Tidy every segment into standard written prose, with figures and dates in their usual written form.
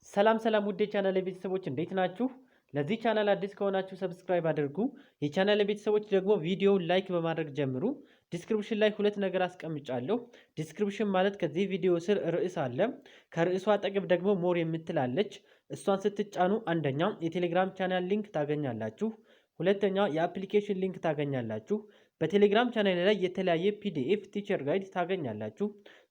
ሰላም ውድ የቻናል ቤተሰቦች እንዴት ናችሁ? ለዚህ ቻናል አዲስ ከሆናችሁ ሰብስክራይብ አድርጉ። የቻናል ቤተሰቦች ደግሞ ቪዲዮውን ላይክ በማድረግ ጀምሩ። ዲስክሪፕሽን ላይ ሁለት ነገር አስቀምጫለሁ። ዲስክሪፕሽን ማለት ከዚህ ቪዲዮ ስር ርዕስ አለ። ከርዕሱ አጠገብ ደግሞ ሞር የምትላለች እሷን ስትጫኑ አንደኛ የቴሌግራም ቻናል ሊንክ ታገኛላችሁ። ሁለተኛ የአፕሊኬሽን ሊንክ ታገኛላችሁ። በቴሌግራም ቻናል ላይ የተለያየ ፒዲኤፍ ቲቸር ጋይድ ታገኛላችሁ።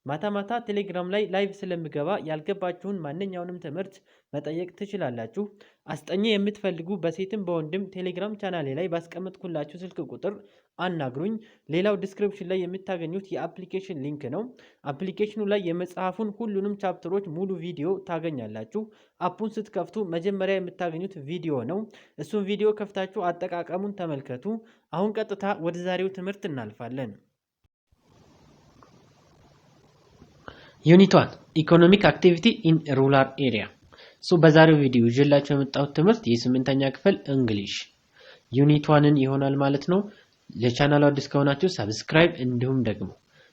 ማታ ቴሌግራም ላይ ላይቭ ስለምገባ ያልገባችሁን ማንኛውንም ትምህርት መጠየቅ ትችላላችሁ። አስጠኚ የምትፈልጉ በሴትም በወንድም ቴሌግራም ቻናሌ ላይ ባስቀመጥኩላችሁ ስልክ ቁጥር አናግሩኝ። ሌላው ዲስክሪፕሽን ላይ የምታገኙት የአፕሊኬሽን ሊንክ ነው። አፕሊኬሽኑ ላይ የመጽሐፉን ሁሉንም ቻፕተሮች ሙሉ ቪዲዮ ታገኛላችሁ። አፑን ስትከፍቱ መጀመሪያ የምታገኙት ቪዲዮ ነው። እሱን ቪዲዮ ከፍታችሁ አጠቃቀሙን ተመልከቱ። አሁን ቀጥታ ወደ ዛሬው ትምህርት እናልፋለን። ዩኒት 1 ኢኮኖሚክ አክቲቪቲ ኢን ሩራል ኤሪያ። በዛሬው ቪዲዮ ይዤላችሁ የመጣሁት ትምህርት የስምንተኛ ክፍል እንግሊሽ ዩኒት 1ን ይሆናል ማለት ነው። ለቻናሉ አዲስ ከሆናችሁ ሰብስክራይብ እንዲሁም ደግሞ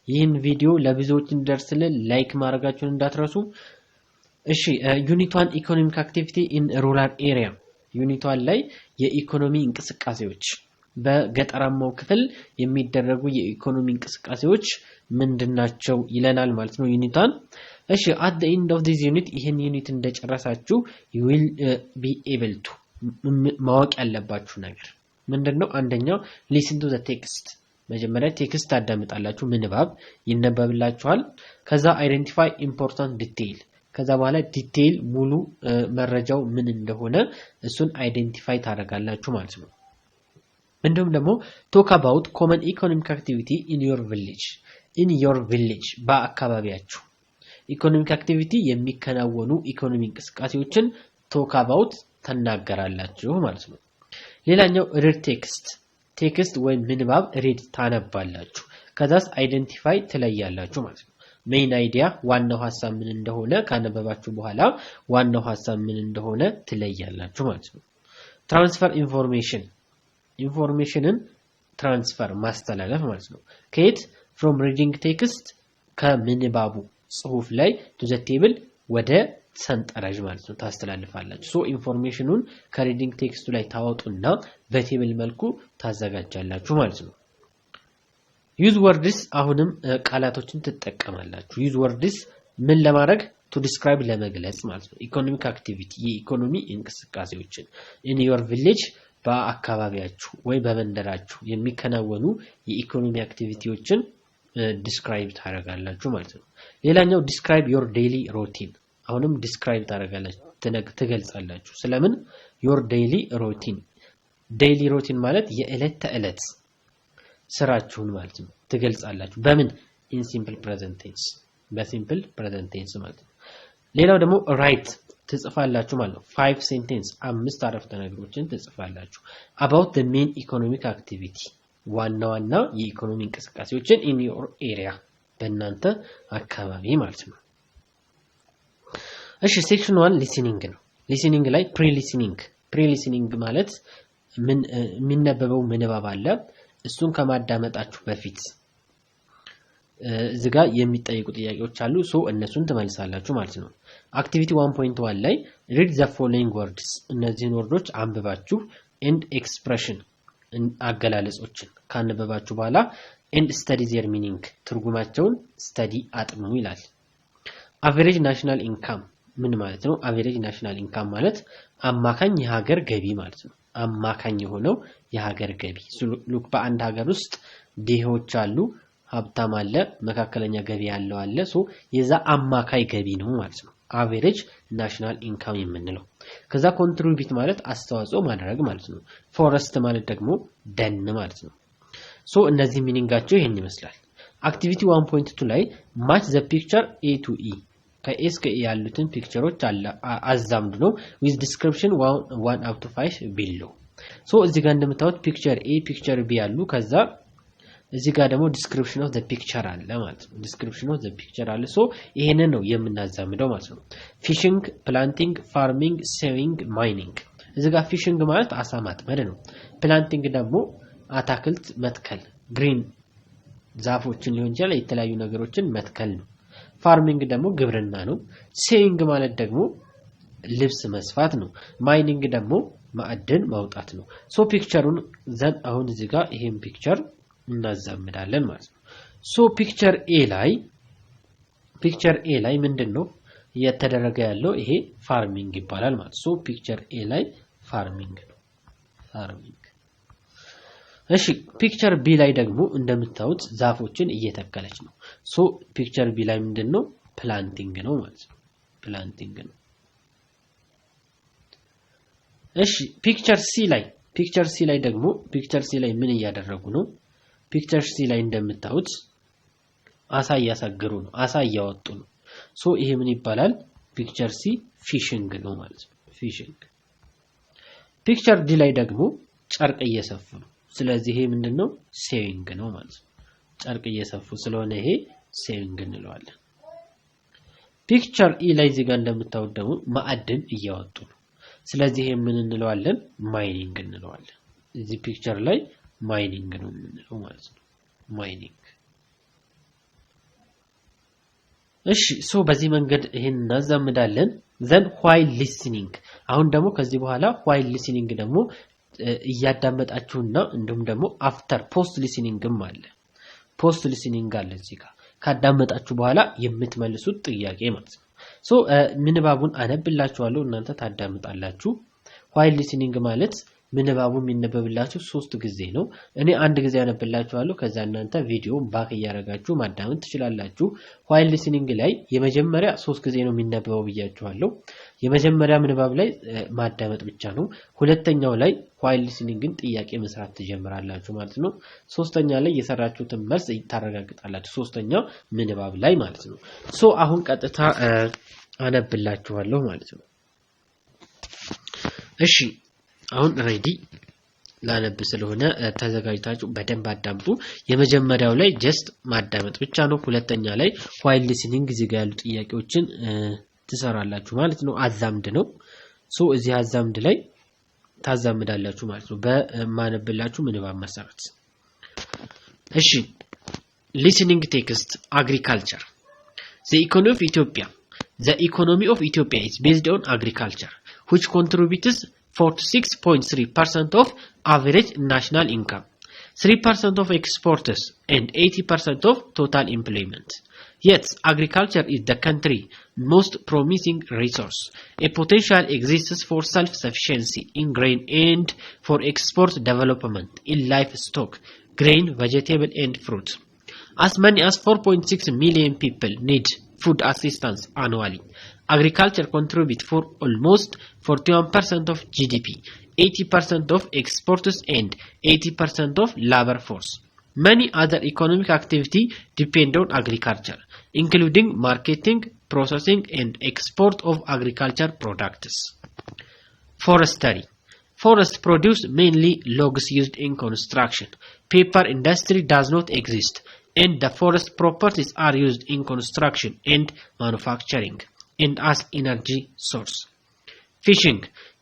ይህን ቪዲዮ ለብዙዎች እንዲደርስልን ላይክ ማድረጋችሁን እንዳትረሱ። እሺ ዩኒት 1 ኢኮኖሚክ አክቲቪቲ ኢን ሩራል ኤሪያ። ዩኒት 1 ላይ የኢኮኖሚ እንቅስቃሴዎች በገጠራማው ክፍል የሚደረጉ የኢኮኖሚ እንቅስቃሴዎች ምንድናቸው ይለናል ማለት ነው ዩኒት 1። እሺ at the end of this unit ይሄን ዩኒት እንደጨረሳችሁ you will be able to ማወቅ ያለባችሁ ነገር ምንድነው? አንደኛው listen to the text። መጀመሪያ ቴክስት ታዳምጣላችሁ፣ ምንባብ ይነበብላችኋል። ከዛ identify important detail። ከዛ በኋላ ዲቴይል ሙሉ መረጃው ምን እንደሆነ እሱን አይደንቲፋይ ታደርጋላችሁ ማለት ነው። እንዲሁም ደግሞ talk about common economic activity in your village በአካባቢያችሁ ኢኮኖሚክ አክቲቪቲ የሚከናወኑ ኢኮኖሚ እንቅስቃሴዎችን talk about ተናገራላችሁ ማለት ነው። ሌላኛው read ቴክስት ወይም ምንባብ read ታነባላችሁ። ከዛስ አይደንቲፋይ ትለያላችሁ ማለት ነው። ሜን አይዲያ ዋናው ሐሳብ ምን እንደሆነ ካነበባችሁ በኋላ ዋናው ሐሳብ ምን እንደሆነ ትለያላችሁ ማለት ነው። ትራንስፈር ኢንፎርሜሽንን ትራንስፈር ማስተላለፍ ማለት ነው። ከየት from reading text ከምንባቡ ጽሁፍ ላይ to the table ወደ ሰንጠረዥ ማለት ነው ታስተላልፋላችሁ። ኢንፎርሜሽኑን ከሪዲንግ ቴክስቱ ላይ ታወጡና በቴብል መልኩ ታዘጋጃላችሁ ማለት ነው። ዩዝ ወርድስ አሁንም ቃላቶችን ትጠቀማላችሁ። ዩዝ ወርድስ ምን ለማድረግ to describe ለመግለጽ ማለት ነው። ኢኮኖሚክ አክቲቪቲ የኢኮኖሚ እንቅስቃሴዎችን in your village በአካባቢያችሁ ወይ በመንደራችሁ የሚከናወኑ የኢኮኖሚ አክቲቪቲዎችን ዲስክራይብ ታደርጋላችሁ ማለት ነው። ሌላኛው describe your daily routine። አሁንም ዲስክራይብ ታደርጋላችሁ ትገልጻላችሁ። ስለምን your daily routine ማለት የዕለት ተዕለት ስራችሁን ማለት ነው ትገልጻላችሁ። በምን in simple present tense በሲምፕል present tense ማለት ነው። ሌላው ደግሞ write ትጽፋላችሁ ማለት ነው። 5 sentence 5 አረፍተ ነገሮችን ትጽፋላችሁ about the main economic activity ዋና የኢኮኖሚ እንቅስቃሴዎችን in your area በእናንተ አካባቢ ማለት ነው። እሺ ሴክሽን 1 ሊስኒንግ ነው። ሊስኒንግ ላይ ፕሪ-ሊስኒንግ ማለት ምን የሚነበበው ምንባብ አለ። እሱን ከማዳመጣችሁ በፊት እዚህ ጋር የሚጠይቁ ጥያቄዎች አሉ። እነሱን ትመልሳላችሁ ማለት ነው። አክቲቪቲ 1.1 ላይ read the following words እነዚህን ወርዶች አንብባችሁ and expression አገላለጾችን ካነበባችሁ በኋላ and study their meaning ትርጉማቸውን study አጥኑ ይላል። average national income ምን ማለት ነው? average national income ማለት አማካኝ የሀገር ገቢ ማለት ነው። አማካኝ የሆነው የሀገር ገቢ ሉክ በአንድ ሀገር ውስጥ ድሆች አሉ፣ ሀብታም አለ፣ መካከለኛ ገቢ ያለው አለ። የዛ አማካይ ገቢ ነው ማለት ነው average national income የምንለው። ከዛ contribute ማለት አስተዋጽኦ ማድረግ ማለት ነው። forest ማለት ደግሞ ደን ማለት ነው። እነዚህ ሚኒንጋቸው ይሄን ይመስላል። አክቲቪቲ 1.2 ላይ match the picture A to E ከኤ እስከ ኤ ያሉትን ፒክቸሮች አዛምዱ ነው with description 1 up to 5 below። እዚህ ጋር እንደምታዩት ፒክቸር ኤ ፒክቸር ቢ ያሉ ከዛ እዚህ ጋር ደግሞ description of the picture አለ ማለት ነው። description of the picture አለ። ይሄንን ነው የምናዛምደው ማለት ነው። fishing planting farming sewing mining። እዚህ ጋር fishing ማለት አሳ ማጥመድ ነው። planting ደግሞ አታክልት መትከል green ዛፎችን ሊሆን ይችላል የተለያዩ ነገሮችን መትከል ነው። ፋርሚንግ ደግሞ ግብርና ነው። ሴዊንግ ማለት ደግሞ ልብስ መስፋት ነው። ማይኒንግ ደግሞ ማዕድን ማውጣት ነው። ሶ ፒክቸሩን ዘን አሁን እዚህ ጋር ይሄን ፒክቸር እናዛምዳለን ማለት ነው። ሶ ፒክቸር ኤ ላይ ምንድነው እየተደረገ ያለው? ይሄ ፋርሚንግ ይባላል ማለት ሶ ፒክቸር ኤ ላይ ፋርሚንግ ነው። እሺ ፒክቸር ቢ ላይ ደግሞ እንደምታዩት ዛፎችን እየተከለች ነው። ሶ ፒክቸር ቢ ላይ ምንድነው? ፕላንቲንግ ነው ማለት ነው። ፕላንቲንግ ነው። እሺ ፒክቸር ሲ ላይ ደግሞ ፒክቸር ሲ ላይ ምን እያደረጉ ነው? ፒክቸር ሲ ላይ እንደምታዩት አሳ እያሳገሩ ነው። አሳ እያወጡ ነው። ሶ ይሄ ምን ይባላል? ፒክቸር ሲ ፊሽንግ ነው ማለት ነው። ፊሽንግ። ፒክቸር ዲ ላይ ደግሞ ጨርቅ እየሰፉ ነው። ስለዚህ ይሄ ምንድነው? ሴዊንግ ነው ማለት ነው። ጨርቅ እየሰፉ ስለሆነ ይሄ ሴዊንግ እንለዋለን። ፒክቸር ኢ ላይ እዚህ ጋር እንደምታዩት ደግሞ ማዕድን እያወጡ ነው። ስለዚህ ይሄ ምን እንለዋለን? ማይኒንግ እንለዋለን። እዚህ ፒክቸር ላይ ማይኒንግ ነው የምንለው ማለት ነው። ማይኒንግ። እሺ ሶ በዚህ መንገድ ይሄን እናዛምዳለን። ዘን while listening አሁን ደግሞ ከዚህ በኋላ while listening ደግሞ እያዳመጣችሁና እንዲሁም ደግሞ after post listeningም አለ። post listening አለ እዚህ ጋር ካዳመጣችሁ በኋላ የምትመልሱት ጥያቄ ማለት ነው። ሶ ምንባቡን አነብላችኋለሁ እናንተ ታዳምጣላችሁ። while listening ማለት ምንባቡ የሚነበብላችሁ 3 ጊዜ ነው። እኔ አንድ ጊዜ አነብላችኋለሁ ከዛ እናንተ ቪዲዮን ባክ እያረጋችሁ ማዳመጥ ትችላላችሁ። while listening ላይ የመጀመሪያ 3 ጊዜ ነው የሚነበበው ብያችኋለሁ። የመጀመሪያ ምንባብ ላይ ማዳመጥ ብቻ ነው። ሁለተኛው ላይ while listening ግን ጥያቄ መስራት ትጀምራላችሁ ማለት ነው። ሶስተኛ ላይ የሰራችሁትን መልስ ታረጋግጣላችሁ። ሶስተኛው ምንባብ ላይ ማለት ነው። ሶ አሁን ቀጥታ አነብላችኋለሁ ማለት ነው። እሺ አሁን ሬዲ ላነብ ስለሆነ ተዘጋጅታችሁ በደንብ አዳምጡ። የመጀመሪያው ላይ ጀስት ማዳመጥ ብቻ ነው። ሁለተኛ ላይ while listening እዚህ ጋር ያሉ ጥያቄዎችን ትሰራላችሁ ማለት ነው። አዛምድ ነው። ሶ እዚህ አዛምድ ላይ ታዛምዳላችሁ ማለት ነው በማነብላችሁ ምንባብ መሰረት። እሺ listening text agriculture. The economy of Ethiopia is based on agriculture, which contributes 46.3% of average national income, 3% of exports, and 80% of total employment. Yet, agriculture is the country's most promising resource. A potential exists for self-sufficiency in grain and for export development in livestock, grain, vegetable, and fruit. As many as 4.6 million people need food assistance annually. Agriculture contributes for almost 41% of GDP, 80% of exports, and 80% of labor force. Many other economic activities depend on agriculture, including marketing, processing, and export of agriculture products. Forestry. Forests produce mainly logs used in construction. Paper industry does not exist, and the forest properties are used in construction and manufacturing and as energy source. Fishing.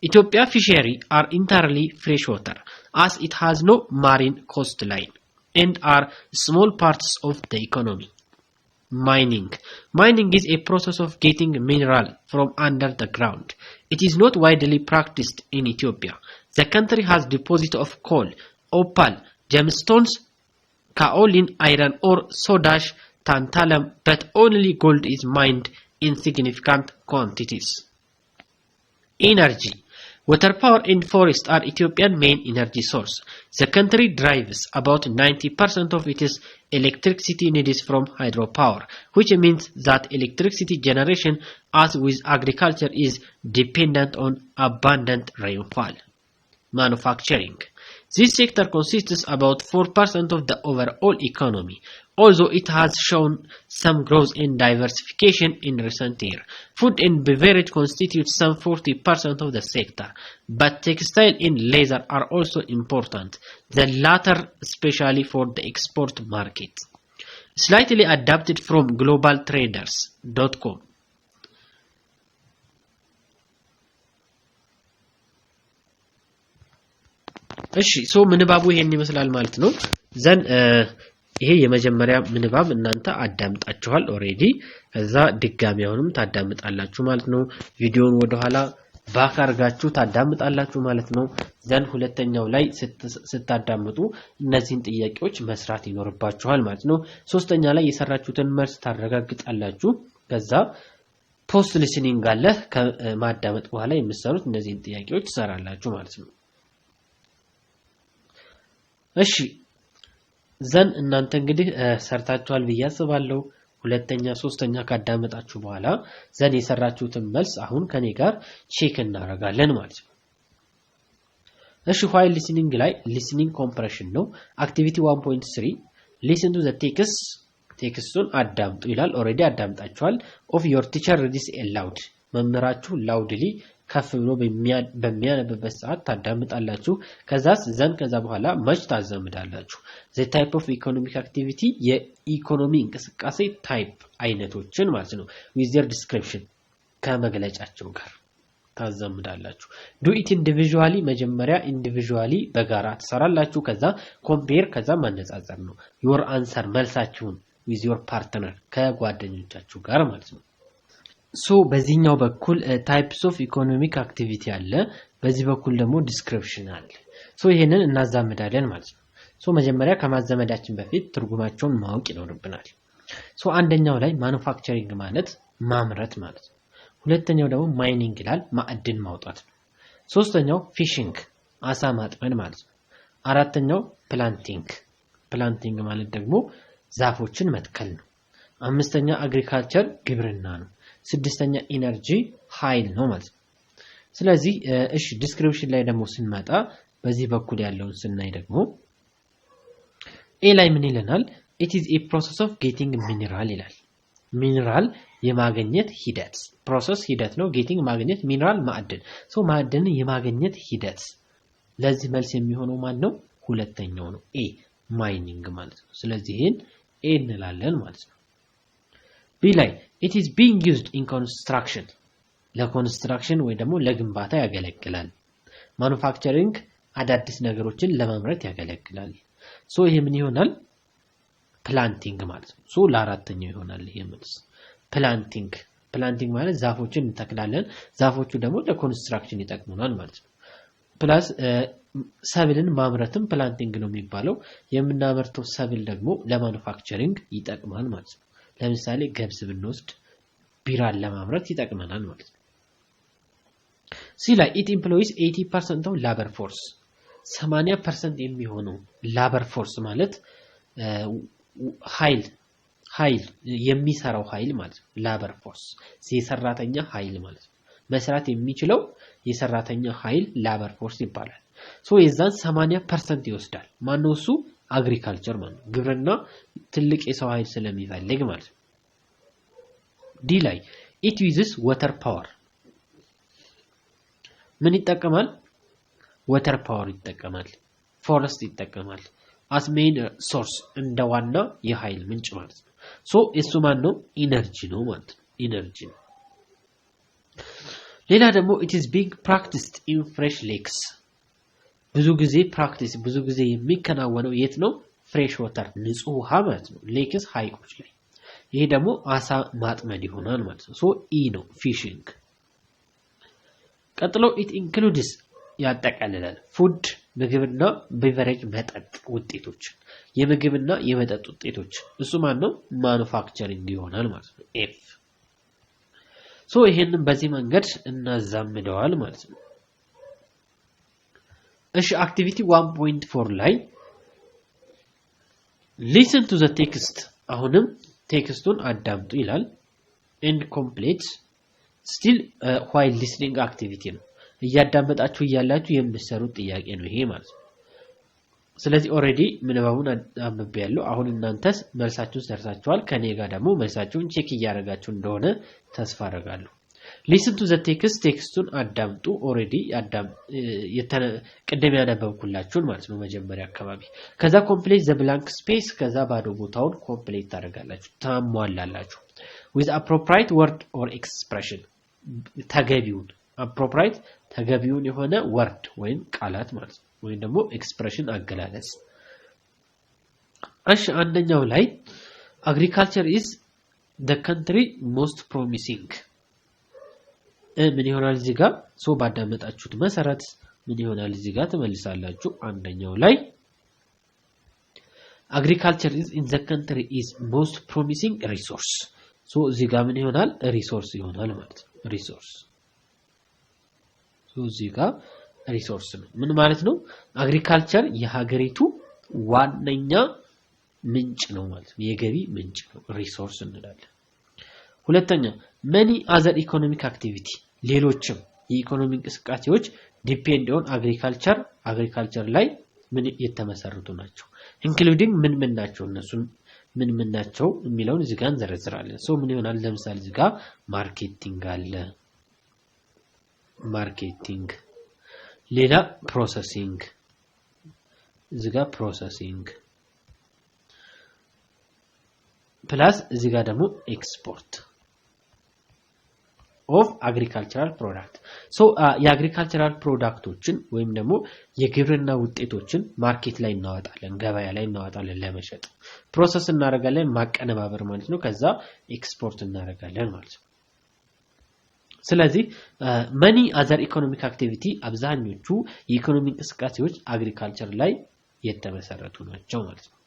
Ethiopia fisheries are entirely freshwater, as it has no marine coastline, and are small parts of the economy. Mining. Mining is a process of getting mineral from under the ground. It is not widely practiced in Ethiopia. The country has deposits of coal, opal, gemstones, kaolin, iron ore, soda, tantalum, but only gold is mined in significant quantities. Energy. Water power and forests are Ethiopia's main energy source. The country derives about 90% of its electricity needs from hydropower, which means that electricity generation, as with agriculture, is dependent on abundant rainfall. Manufacturing. This sector consists about 4% of the overall economy, although it has shown some growth and diversification in recent years. Food and beverage constitute some 40% of the sector, but textile and leather are also important, the latter especially for the export market. Slightly adapted from globaltraders.com. እሺ ሶ ምንባቡ ይሄን ይመስላል ማለት ነው። ዘን ይሄ የመጀመሪያ ምንባብ እናንተ አዳምጣችኋል ኦሬዲ ከዛ ድጋሚ አሁንም ታዳምጣላችሁ ማለት ነው ቪዲዮውን ወደ ኋላ ባክ አርጋችሁ ታዳምጣላችሁ ማለት ነው ዘን ሁለተኛው ላይ ስታዳምጡ እነዚህን ጥያቄዎች መስራት ይኖርባችኋል ማለት ነው ሶስተኛ ላይ የሰራችሁትን መልስ ታረጋግጣላችሁ ከዛ ፖስት ሊስኒንግ አለ ከማዳመጥ በኋላ የምትሰሩት እነዚህን ጥያቄዎች ትሰራላችሁ ማለት ነው እሺ ዘን እናንተ እንግዲህ ሰርታችኋል በያስባለሁ ሁለተኛ ሶስተኛ ካዳመጣችሁ በኋላ ዘን የሰራችሁትን መልስ አሁን ከኔ ጋር ቼክ እናደርጋለን ማለት ነው እሺ while listening ላይ listening compression ነው activity 1.3 listen to the ቴክስቱን አዳምጡ ይላል ኦሬዲ አዳምጣችኋል of your teacher reads aloud መምህራችሁ loudly ከፍ ብሎ በሚያነብበት ሰዓት ታዳምጣላችሁ ከዛ በኋላ መች ታዘምዳላችሁ the type of economic activity የኢኮኖሚ እንቅስቃሴ ታይፕ አይነቶችን ማለት ነው with their description ከመግለጫቸው ጋር ታዘምዳላችሁ do it individually መጀመሪያ individually በጋራ ተሰራላችሁ ከዛ compare ከዛ ማነጻጸር ነው your answer መልሳችሁን with your partner ከጓደኞቻችሁ ጋር ማለት ነው ሶ በዚህኛው በኩል ታይፕስ ኦፍ ኢኮኖሚክ አክቲቪቲ አለ በዚህ በኩል ደግሞ ዲስክሪፕሽን አለ ሶ ይሄንን እናዛመዳለን ማለት ነው ሶ መጀመሪያ ከማዘመዳችን በፊት ትርጉማቸውን ማወቅ ይኖርብናል ሶ አንደኛው ላይ ማኑፋክቸሪንግ ማለት ማምረት ማለት ነው ሁለተኛው ደግሞ ማይኒንግ ይላል ማዕድን ማውጣት ነው ሶስተኛው ፊሺንግ አሳ ማጥመድ ማለት ነው አራተኛው ፕላንቲንግ ማለት ደግሞ ዛፎችን መትከል ነው አምስተኛ አግሪካልቸር ግብርና ነው ስድስተኛ ኢነርጂ ኃይል ነው ማለት ነው ስለዚህ እሺ ዲስክሪፕሽን ላይ ደግሞ ስንመጣ በዚህ በኩል ያለውን ስናይ ደግሞ ኤ ላይ ምን ይለናል it is a process of getting mineral ይላል ሚነራል የማግኘት ሂደት ፕሮሰስ ሂደት ነው ጌቲንግ ማግኘት ሚነራል ማዕድን ሶ ማዕድን የማግኘት ሂደት ለዚህ መልስ የሚሆነው ማን ነው ሁለተኛው ነው ኤ ማይኒንግ ማለት ነው ስለዚህ ይሄን ኤ እንላለን ማለት ነው ቢ ላይ it is being used in construction ለኮንስትራክሽን ወይ ደግሞ ለግንባታ ያገለግላል ማኑፋክቸሪንግ አዳዲስ ነገሮችን ለማምረት ያገለግላል ሶ ይሄ ምን ይሆናል ፕላንቲንግ ማለት ነው ሶ ለአራተኛው ይሆናል ይሄ መልስ ፕላንቲንግ ማለት ዛፎችን እንተክላለን ዛፎቹ ደግሞ ለኮንስትራክሽን ይጠቅሙናል ማለት ነው ፕላስ ሰብልን ማምረትም ፕላንቲንግ ነው የሚባለው የምናመርተው ሰብል ደግሞ ለማኑፋክቸሪንግ ይጠቅማል ማለት ነው ለምሳሌ ገብስ ብንወስድ ቢራን ለማምረት ይጠቅመናል ማለት ነው ሲ ላይ it employs 80% of labor force 80% የሚሆነው labor force ማለት ኃይል የሚሰራው ኃይል ማለት ነው labor force የሰራተኛ ኃይል ማለት ነው መስራት የሚችለው የሰራተኛ ኃይል labor force ይባላል ሶ የዛን 80% ይወስዳል ማነው እሱ አግሪካልቸር ማለት ነው ግብርና ትልቅ የሰው ኃይል ስለሚፈልግ ማለት ነው ዲ ላይ it uses water power ምን ይጠቀማል water power ይጠቀማል forest ይጠቀማል as main source እንደ ዋና የኃይል ምንጭ ማለት ነው ሶ እሱ ማን ነው ኢነርጂ ነው ማለት ነው ኢነርጂ ነው ሌላ ደግሞ it is being practiced in fresh lakes ብዙ ጊዜ የሚከናወነው የት ነው ፍሬሽ ዋተር ንጹህ ውሃ ማለት ነው ሌክስ ሐይቆች ላይ ይሄ ደግሞ አሳ ማጥመድ ይሆናል ማለት ነው ሶ ኢ ነው ፊሺንግ ቀጥሎ it includes ያጠቃልላል ፉድ ምግብና ቤቨሬጅ መጠጥ ውጤቶች የምግብና የመጠጥ ውጤቶች እሱ ማን ነው ማኑፋክቸሪንግ ይሆናል ማለት ነው ኤፍ ሶ ይሄንን በዚህ መንገድ እናዛምደዋል ማለት ነው እሺ አክቲቪቲ 1.4 ላይ listen to the text አሁንም ቴክስቱን አዳምጡ ይላል and complete still while listening activity ነው እያዳመጣችሁ እያላችሁ የምትሰሩት ጥያቄ ነው ይሄ ማለት ነው ስለዚህ ኦሬዲ ምንባቡን አንብቤያለሁ አሁን እናንተስ መልሳችሁን ሰርታችኋል ከኔ ጋር ደግሞ መልሳችሁን ቼክ እያደረጋችሁ እንደሆነ ተስፋ አደርጋለሁ listen to the ቴክስቱን አዳምጡ ኦሬዲ ቅድም ያነበብኩላችሁን ማለት ነው መጀመሪያ አካባቢ ከዛ complete the blank space ከዛ ባዶ ቦታውን complete ታደርጋላችሁ ታሟላላችሁ with appropriate word or expression ተገቢውን የሆነ ወርድ ወይም ቃላት ማለት ነው ወይም ደግሞ ኤክስፕሬሽን አገላለጽ እሺ አንደኛው ላይ agriculture is the country most promising ምን ይሆናል እዚህ ጋር ሶ ባዳመጣችሁት መሰረት ምን ይሆናል እዚህ ጋር ተመልሳላችሁ አንደኛው ላይ agriculture is in the country is most promising resource ሶ እዚህ ጋር ምን ይሆናል ሪሶርስ ይሆናል ማለት ነው ሪሶርስ ሶ እዚህ ጋር ሪሶርስ ነው ምን ማለት ነው agriculture የሀገሪቱ ዋነኛ ምንጭ ነው ማለት ነው የገቢ ምንጭ ነው ሪሶርስ እንላለን ሁለተኛ many other economic activity ሌሎችም የኢኮኖሚ እንቅስቃሴዎች ዲፔንድ ኦን agriculture ላይ ምን የተመሰረቱ ናቸው including ምን ናቸው እነሱን ምን ናቸው የሚለውን እዚህ ጋር እንዘረዝራለን ሶ ምን ይሆናል ለምሳሌ እዚህ ጋር ማርኬቲንግ አለ ማርኬቲንግ ሌላ ፕሮሰሲንግ እዚህ ጋር ፕሮሰሲንግ ፕላስ እዚህ ጋር ደግሞ ኤክስፖርት of agricultural product so የአግሪካልቸራል ፕሮዳክቶችን ወይም ደግሞ የግብርና ውጤቶችን ማርኬት ላይ እናወጣለን ገበያ ላይ እናወጣለን ለመሸጥ ፕሮሰስ እናደርጋለን ማቀነባበር ማለት ነው ከዛ ኤክስፖርት እናደርጋለን ማለት ነው ስለዚህ many other economic activity አብዛኞቹ የኢኮኖሚ እንቅስቃሴዎች አግሪካልቸር ላይ የተመሰረቱ ናቸው ማለት ነው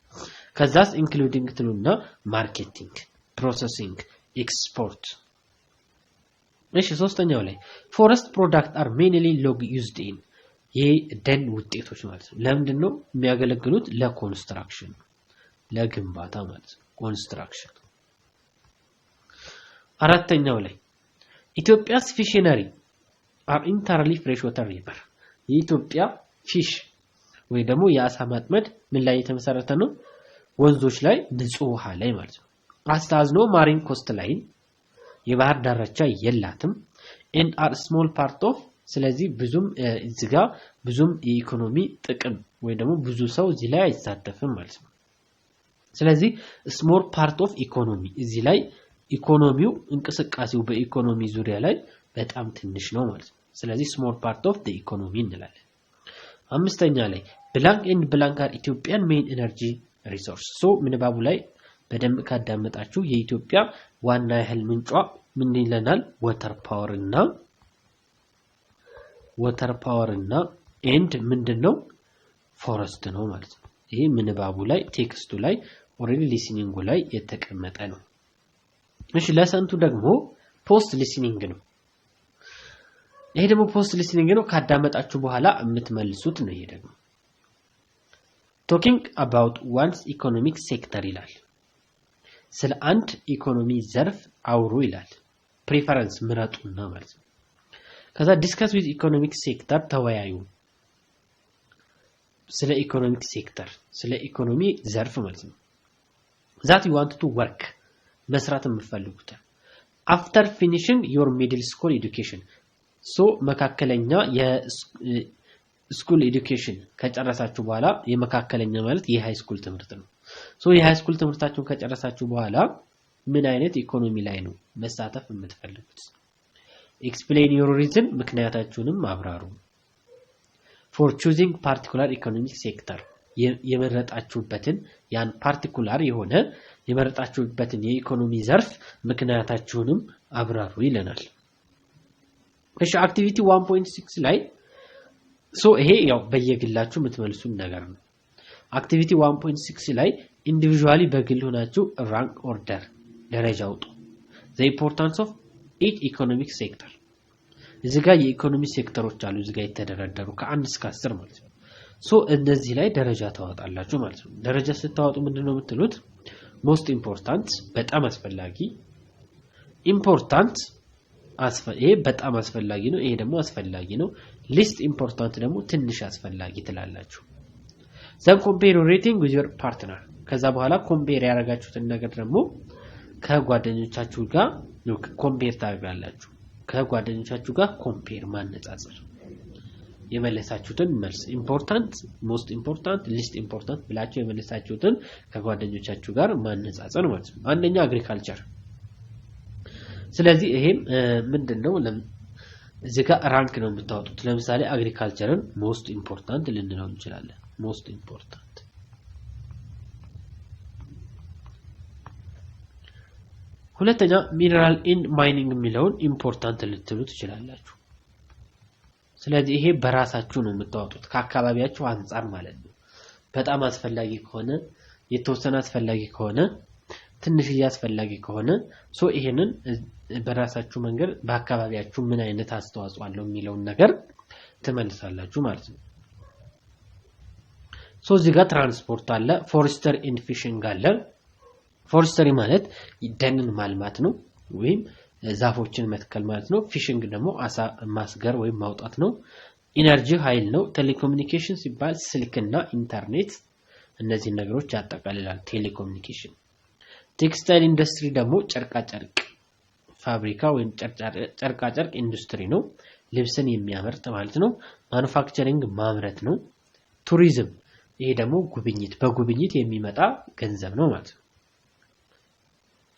ከዛስ including ትሉና ማርኬቲንግ ፕሮሰሲንግ ኤክስፖርት እሺ ሶስተኛው ላይ forest product are mainly log used in የደን ውጤቶች ማለት ነው ለምንድን ነው የሚያገለግሉት ለኮንስትራክሽን ለግንባታ ማለት ነው ኮንስትራክሽን አራተኛው ላይ ኢትዮጵያስ ፊሽነሪ are entirely freshwater river የኢትዮጵያ ፊሽ ወይ ደግሞ የአሳ ማጥመድ ምን ላይ የተመሰረተ ነው ወንዞች ላይ ንጹህ ውሃ ላይ ማለት ነው አስተዋዝኖ ማሪን ኮስት ላይን የባህር ዳርቻ የላትም and are small part of ስለዚህ ብዙም እዚህ ጋር ብዙም የኢኮኖሚ ጥቅም ወይ ደግሞ ብዙ ሰው እዚህ ላይ አይሳተፍም ማለት ነው ስለዚህ small part of economy እዚህ ላይ ኢኮኖሚው እንቅስቃሴው በኢኮኖሚ ዙሪያ ላይ በጣም ትንሽ ነው ማለት ነው ስለዚህ small part of the economy እንላለን አምስተኛ ላይ blank and blank are Ethiopian main energy resource so ምንባቡ ላይ በደንብ ካዳመጣችሁ የኢትዮጵያ ዋና ያህል ምንጯ ምን ይለናል water power እና and ምንድነው ፎረስት ነው ማለት ነው ይሄ ምንባቡ ላይ ቴክስቱ ላይ ኦሬዲ ሊስኒንጉ ላይ የተቀመጠ ነው እሺ ለሰንቱ ደግሞ ፖስት ሊስኒንግ ነው ይሄ ደግሞ ፖስት ሊስኒንግ ነው ካዳመጣችሁ በኋላ የምትመልሱት ነው ይሄ ደግሞ talking about one's economic sector ይላል ስለ አንድ ኢኮኖሚ ዘርፍ አውሩ ይላል ፕሪፈረንስ ምረጡና ማለት ነው ከዛ ዲስከስ ዊዝ ኢኮኖሚክ ሴክተር ተወያዩ ስለ ኢኮኖሚክ ሴክተር ስለ ኢኮኖሚ ዘርፍ ማለት ነው that you want to work መስራት የምትፈልጉት after finishing your middle school education so መካከለኛ የስኩል ኤዱኬሽን ከጨረሳችሁ በኋላ የመካከለኛ ማለት የሃይ ስኩል ትምህርት ነው so የሃይ ስኩል ትምህርታችሁን ከጨረሳችሁ በኋላ ምን አይነት ኢኮኖሚ ላይ ነው መሳተፍ የምትፈልጉት explain your reason ምክንያታችሁንም አብራሩ for choosing particular economic sector የመረጣችሁበትን ያን ፓርቲኩላር የሆነ የመረጣችሁበትን የኢኮኖሚ ዘርፍ ምክንያታችሁንም አብራሩ ይለናል እሺ አክቲቪቲ 1.6 ላይ so ይሄ ያው በየግላችሁ የምትመልሱት ነገር ነው አክቲቪቲ 1.6 ላይ ኢንዲቪጁዋሊ በግል ሆናችሁ ራንክ ኦርደር ደረጃ አውጡ the importance of each economic sector እዚህ ጋር የኢኮኖሚ ሴክተሮች አሉ እዚህ ጋር የተደረደሩ ከ1 እስከ 10 ማለት ነው so እነዚህ ላይ ደረጃ ታወጣላችሁ ማለት ነው ደረጃ ስታወጡ ምንድነው የምትሉት most important በጣም አስፈላጊ important ይሄ በጣም አስፈላጊ ነው ይሄ ደግሞ አስፈላጊ ነው least important ደግሞ ትንሽ አስፈላጊ ትላላችሁ then compare rating with your partner ከዛ በኋላ ኮምፔር ያደርጋችሁትን ነገር ደግሞ ከጓደኞቻችሁ ጋር ነው ኮምፔር ታደርጋላችሁ ከጓደኞቻችሁ ጋር ኮምፔር ማነጻጸር የመለሳችሁትን መልስ ኢምፖርታንት ሞስት ኢምፖርታንት ሊስት ኢምፖርታንት ብላችሁ የመለሳችሁትን ከጓደኞቻችሁ ጋር ማነጻጸር ማለት ነው አንደኛ አግሪካልቸር ስለዚህ ይሄም ምንድነው እዚህ ጋር ራንክ ነው የምታወጡት ለምሳሌ አግሪካልቸርን ሞስት ኢምፖርታንት ልንለው እንችላለን ሞስት ኢምፖርታንት ሁለተኛ ሚነራል ኤንድ ማይኒንግ የሚለውን ኢምፖርታንት ልትሉ ትችላላችሁ። ስለዚህ ይሄ በራሳችሁ ነው የምታወጡት ከአካባቢያችሁ አንፃር ማለት ነው። በጣም አስፈላጊ ከሆነ የተወሰነ አስፈላጊ ከሆነ ትንሽ አስፈላጊ ከሆነ ይሄንን በራሳችሁ መንገድ በአካባቢያችሁ ምን አይነት አስተዋጽኦ አለው የሚለውን ነገር ትመልሳላችሁ ማለት ነው። እዚህ ጋር ትራንስፖርት አለ፣ ፎረስተሪ ኤንድ ፊሽንግ አለ። ፎረስተሪ ማለት ደንን ማልማት ነው ወይም ዛፎችን መትከል ማለት ነው። ፊሽንግ ደግሞ አሳ ማስገር ወይም ማውጣት ነው። ኢነርጂ ኃይል ነው። ቴሌኮሙኒኬሽን ሲባል ስልክና ኢንተርኔት እነዚህ ነገሮች ያጠቃልላል ቴሌኮሙኒኬሽን። ቴክስታይል ኢንዱስትሪ ደግሞ ጨርቃ ጨርቅ ፋብሪካ ወይም ጨርቃ ጨርቅ ኢንዱስትሪ ነው፣ ልብስን የሚያመርት ማለት ነው። ማኑፋክቸሪንግ ማምረት ነው። ቱሪዝም ይሄ ደግሞ ጉብኝት በጉብኝት የሚመጣ ገንዘብ ነው ማለት ነው።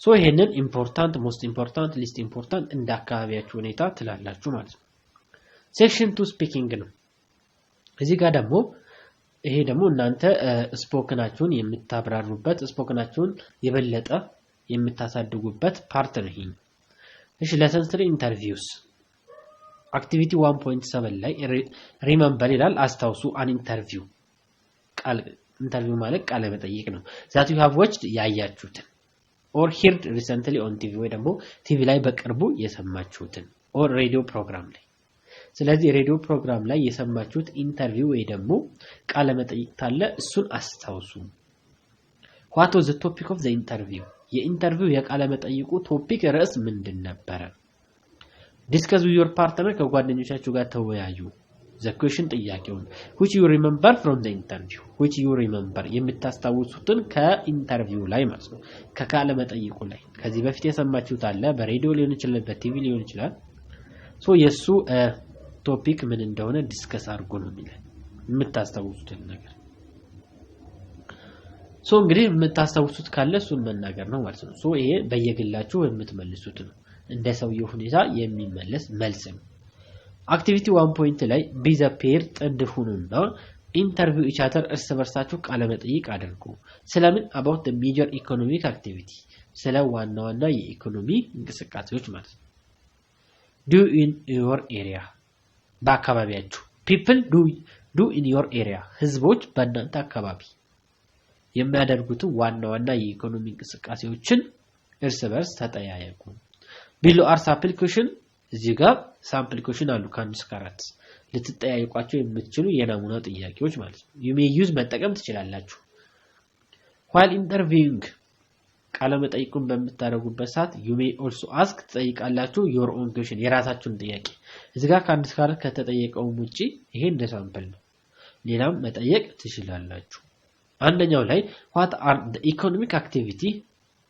ይሄንን ኢምፖርታንት ሞስት ኢምፖርታንት ሊስት ኢምፖርታንት እንደ አካባቢያችሁ ሁኔታ ትላላችሁ ማለት ነው። ሴክሽን 2 ስፒኪንግ ነው። እዚህ ጋር ደግሞ ይሄ ደግሞ እናንተ ስፖክናችሁን የምታብራሩበት ስፖክናችሁን የበለጠ የምታሳድጉበት ፓርት ነው ይሄ። እሺ ለሰን 3 ኢንተርቪውስ አክቲቪቲ 1.7 ላይ ሪመምበር ይላል አስታውሱ አን ኢንተርቪው ኢንተርቪው ማለት ቃለ መጠይቅ ነው። ዛት ዩ ሃቭ ዋችድ ያያችሁትን or heard recently on TV ወይ ደግሞ ቲቪ ላይ በቅርቡ የሰማችሁትን or ሬዲዮ ፕሮግራም ላይ። ስለዚህ ሬዲዮ ፕሮግራም ላይ የሰማችሁት ኢንተርቪው ወይ ደግሞ ቃለ መጠይቅ ካለ እሱን አስታውሱ። what was the topic of the interview የኢንተርቪው የቃለ መጠይቁ ቶፒክ ርዕስ ምንድን ነበር? discuss with your partner ከጓደኞቻችሁ ጋር ተወያዩ። the question ጥያቄውን which you remember from the interview which you remember የምታስታውሱትን ከኢንተርቪው ላይ ማለት ነው ከቃለ መጠይቁ ላይ ከዚህ በፊት የሰማችሁት አለ በሬዲዮ ሊሆን ይችላል በቲቪ ሊሆን ይችላል የሱ ቶፒክ ምን እንደሆነ ዲስከስ አድርጉ ነው የሚለው የምታስታውሱትን ነገር እንግዲህ የምታስታውሱት ካለ እሱን መናገር ነው ማለት ነው ይሄ በየግላችሁ የምትመልሱት ነው እንደ ሰውየው ሁኔታ የሚመለስ መልስ ነው አክቲቪቲ 1 ፖይንት ላይ ቢዘ ፔር ጥንድ ሁኑና ኢንተርቪው ኢቻተር እርስ በርሳችሁ ቃለ መጠይቅ አድርጉ ስለምን about the major economic activity ስለ ዋና ዋና የኢኮኖሚ እንቅስቃሴዎች ማለት ነው do in your area በአካባቢያችሁ people do in your area ህዝቦች በእናንተ አካባቢ የሚያደርጉት ዋና ዋና የኢኮኖሚ እንቅስቃሴዎችን እርስ በርስ ተጠያየቁ below are application እዚህ ጋር ሳምፕል ኩዌሽን አሉ ከ1 እስከ 4 ልትጠያየቋቸው የምትችሉ የናሙና ጥያቄዎች ማለት ነው you may use መጠቀም ትችላላችሁ while interviewing ቃለ መጠይቁን በመታረጉበት ሰዓት you may also ask ትጠይቃላችሁ your own question የራሳችሁን ጥያቄ እዚህ ጋር ከ1 እስከ 4 ከተጠየቀው ውጪ ይሄ እንደ ሳምፕል ነው ሌላም መጠየቅ ትችላላችሁ አንደኛው ላይ what are the economic activity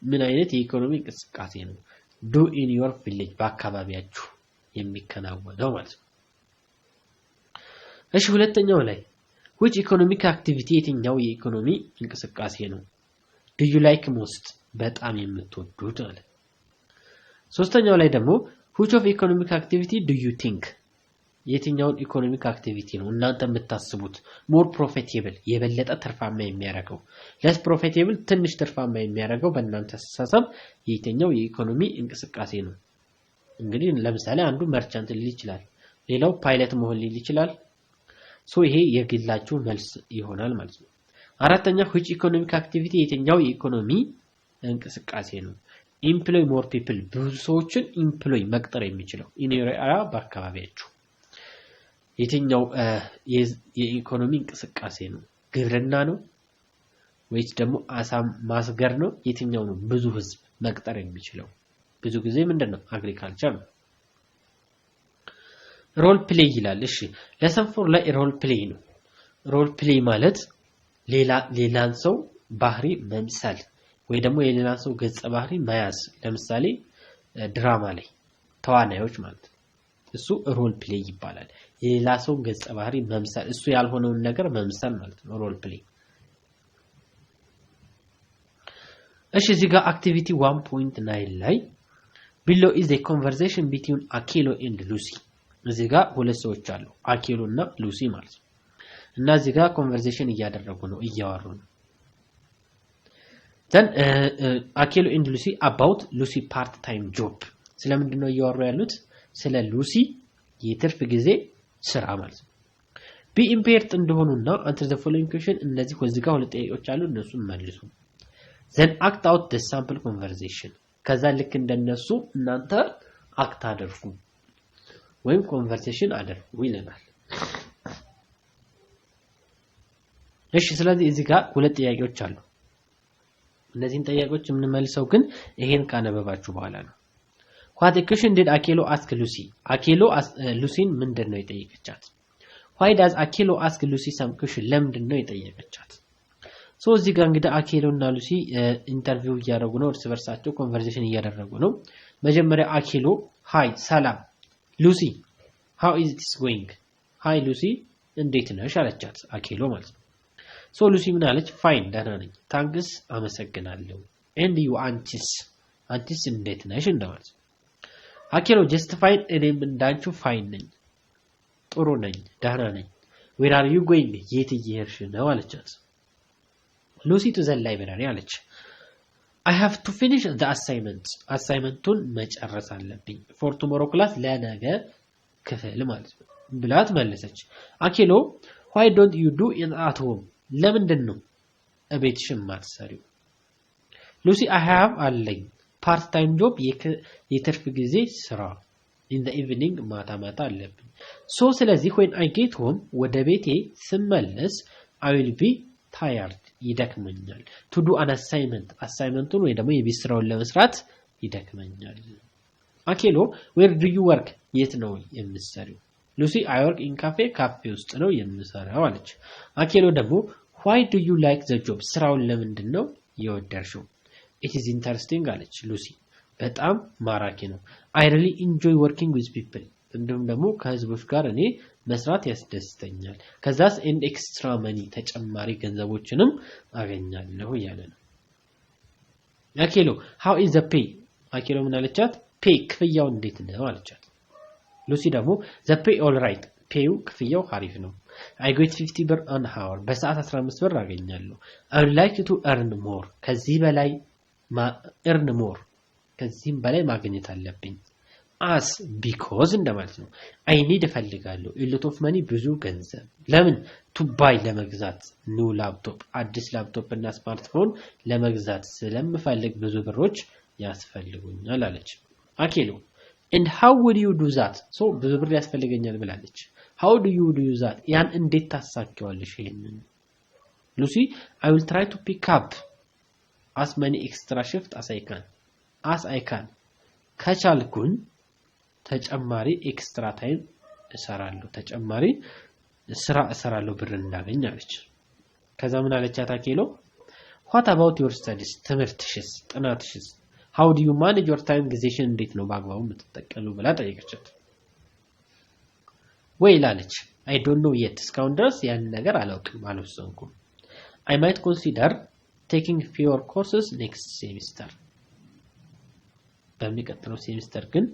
ምን አይነት የኢኮኖሚ እንቅስቃሴ ነው do in your village በአካባቢያችሁ የሚከናወነው ማለት ነው እሺ ሁለተኛው ላይ which economic activity የትኛው የኢኮኖሚ እንቅስቃሴ ነው do you like most በጣም የምትወዱት ማለት ሶስተኛው ላይ ደግሞ which of economic activity do you think የትኛውን ኢኮኖሚክ አክቲቪቲ ነው እናንተ የምታስቡት more profitable የበለጠ ትርፋማ የሚያደርገው less profitable ትንሽ ትርፋማ የሚያደርገው በእናንተ አስተሳሰብ የትኛው የኢኮኖሚ እንቅስቃሴ ነው እንግዲህ ለምሳሌ አንዱ መርቻንት ሊል ይችላል ሌላው ፓይለት መሆን ሊል ይችላል ይሄ የግላችሁ መልስ ይሆናል ማለት ነው አራተኛ which economic activity የትኛው የኢኮኖሚ እንቅስቃሴ ነው employ more people ብዙ ሰዎችን employ መቅጠር የሚችለው in your area በአካባቢያችሁ የትኛው የኢኮኖሚ እንቅስቃሴ ነው ግብርና ነው ወይስ ደግሞ አሳ ማስገር ነው የትኛው ነው ብዙ ህዝብ መቅጠር የሚችለው ብዙ ጊዜ ምንድነው አግሪካልቸር ነው ሮል ፕሌይ ይላል እሺ ለሰን ፎር ላይ ሮል ፕሌይ ነው ሮል ፕሌይ ማለት ሌላን ሰው ባህሪ መምሰል ወይ ደግሞ የሌላን ሰው ገጸ ባህሪ መያዝ ለምሳሌ ድራማ ላይ ተዋናዮች ማለት እሱ ሮል ፕሌይ ይባላል የሌላ ሰው ገጸ ባህሪ መምሰል እሱ ያልሆነውን ነገር መምሰል ማለት ነው ሮል ፕሌይ እሺ እዚህ ጋር አክቲቪቲ 1.9 ላይ below is a conversation between Akilo and Lucy እዚህ ጋር ሁለት ሰዎች አሉ አኪሎ እና ሉሲ ማለት ነው እና እዚህ ጋር ኮንቨርሴሽን እያደረጉ ነው እያወሩ ነው then አኬሎ and Lucy about Lucy part time job ስለምንድነው እያወሩ ያሉት ስለ ሉሲ የትርፍ ጊዜ ስራ ማለት ነው be impaired እንደሆኑና answer the following question እነዚህ ወዝጋ ሁለት ጥያቄዎች አሉ እነሱን መልሱ then act out the sample conversation ከዛ ልክ እንደነሱ እናንተ አክት አድርጉ ወይም ኮንቨርሴሽን አድርጉ ይለናል እሺ ስለዚህ እዚህ ጋር ሁለት ጥያቄዎች አሉ እነዚህን ጥያቄዎች የምንመልሰው ግን ይሄን ካነበባችሁ በኋላ ነው what question did Akelo ask Lucy Akelo Lucyን ምንድነው የጠየቀቻት why does Akelo ask Lucy some question ለምንድነው የጠየቀቻት ሶ እዚህ ጋር እንግዲህ Akelo እና Lucy ኢንተርቪው እያደረጉ ነው እርስ በርሳቸው ኮንቨርሴሽን እያደረጉ ነው መጀመሪያ Akelo hi ሰላም Lucy how is it going hi Lucy እንዴት ነሽ አለቻት Akelo ማለት ነው ሶ Lucy ምን አለች fine ደህና ነኝ thanks አመሰግናለሁ and you አንቺስ እንዴት ነሽ እንደማለት Akelo justified እኔም እንዳንቺ fine ነኝ ጥሩ ነኝ ደህና ነኝ where are you going የት እየሄድሽ ነው አለቻት Lucy to the library አለች I have to finish the assignmentቱን መጨረስ አለብኝ for tomorrow class ለነገ ክፍል ማለት ነው ብላት መለሰች Akelo why don't you do it at home ለምንድነው እቤትሽ ማትሰሪው Lucy I have አለኝ part time job የትርፍ ጊዜ ስራ in the evening ማታ አለብኝ so ስለዚህ when I get home ወደ ቤቴ ስመለስ I will be tired ይደክመኛል to do an assignmentቱን ወይ ደግሞ የቤት ስራውን ለመስራት ይደክመኛል Akelo where do you work የት ነው የምትሰሪው Lucy I work in ካፌ ውስጥ ነው የምሰራው አለች Akelo ደግሞ why do you like the job ስራውን ለምንድነው የወደድሽው it is interesting አለች Lucy በጣም ማራኪ ነው I really enjoy working with people እንደውም ደግሞ ከህዝቦች ጋር እኔ መስራት ያስደስተኛል ከዛስ in extra money ተጨማሪ ገንዘቦችንም አገኛለሁ ያለ ነው Akelo how is the pay Akelo ምን አለቻት pay ክፍያው እንዴት ነው አለቻት Lucy ደግሞ the pay all right pay ክፍያው አሪፍ ነው I get 50 ብር an hour በሰዓት 15 ብር አገኛለሁ I would like to earn more ከዚህ በላይ earn more ከዚህም በላይ ማግኘት አለብኝ as because እንደማለት ነው I need እፈልጋለሁ a lot of money ብዙ ገንዘብ ለምን to buy ለመግዛት new laptop አዲስ ላፕቶፕ እና ስማርትፎን ለመግዛት ስለምፈልግ ብዙ ብሮች ያስፈልጉኛል አለች Akelo and how would you do that so ብዙ ብር ያስፈልገኛል ብላለች how do you do that ያን እንዴት ታሳኪዋለሽ ይሄንን Lucy I will try to pick up as many extra shift as I can ከቻልኩኝ ተጨማሪ ኤክስትራ ታይም እሰራለሁ ተጨማሪ ስራ እሰራለሁ ብር እንዳገኝ አለች ከዛ ምን አለቻት Akelo what about your studies ትምህርትሽስ ጥናትሽስ how do you manage your time ጊዜሽን እንዴት ነው በአግባቡ የምትጠቀሙ ብላ ጠየቀቻት ወይ ላለች I don't know yet እስካሁን ድረስ ያን ነገር አላውቅም አልወሰንኩም I might consider taking fewer courses next semester በሚቀጥለው ሴሚስተር ግን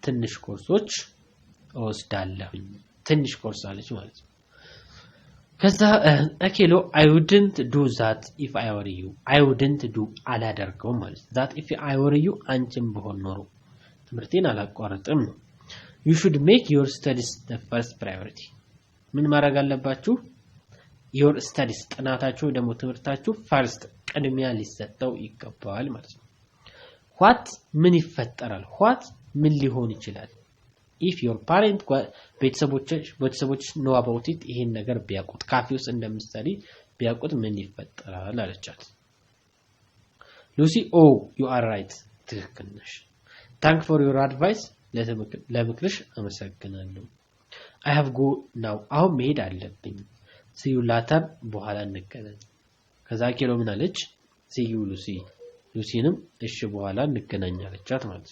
ትንሽ ኮርሶች ወስዳለሁኝ ትንሽ ኮርስ አለች ማለት ነው ከዛ Akelo I wouldn't do that if I were you I wouldn't do አላደርገው ማለት that if I were you አንቺም በሆን ኖሮ ትምህርቴን አላቋርጥም ነው you should make your studies the first priority ምን ማድረግ አለባችሁ your studies ጥናታችሁ ደግሞ ትምህርታችሁ first ቅድሚያ ሊሰጠው ይገባል ማለት ነው what ምን ይፈጠራል what ምን ሊሆን ይችላል if your parent ቤተሰቦች know about it ይሄን ነገር ቢያቁት ካፌ ውስጥ እንደምትሰሪ ቢያቁት ምን ይፈጠራል አለቻት Lucy oh you are right ትክክል ነሽ thank for your advice ለምክርሽ አመሰግናለሁ I have go now አሁን መሄድ አለብኝ see you later በኋላ እንገናኝ ከዛ Akelo ምን አለች see you Lucyንም እሺ በኋላ እንገናኛለቻት ማለት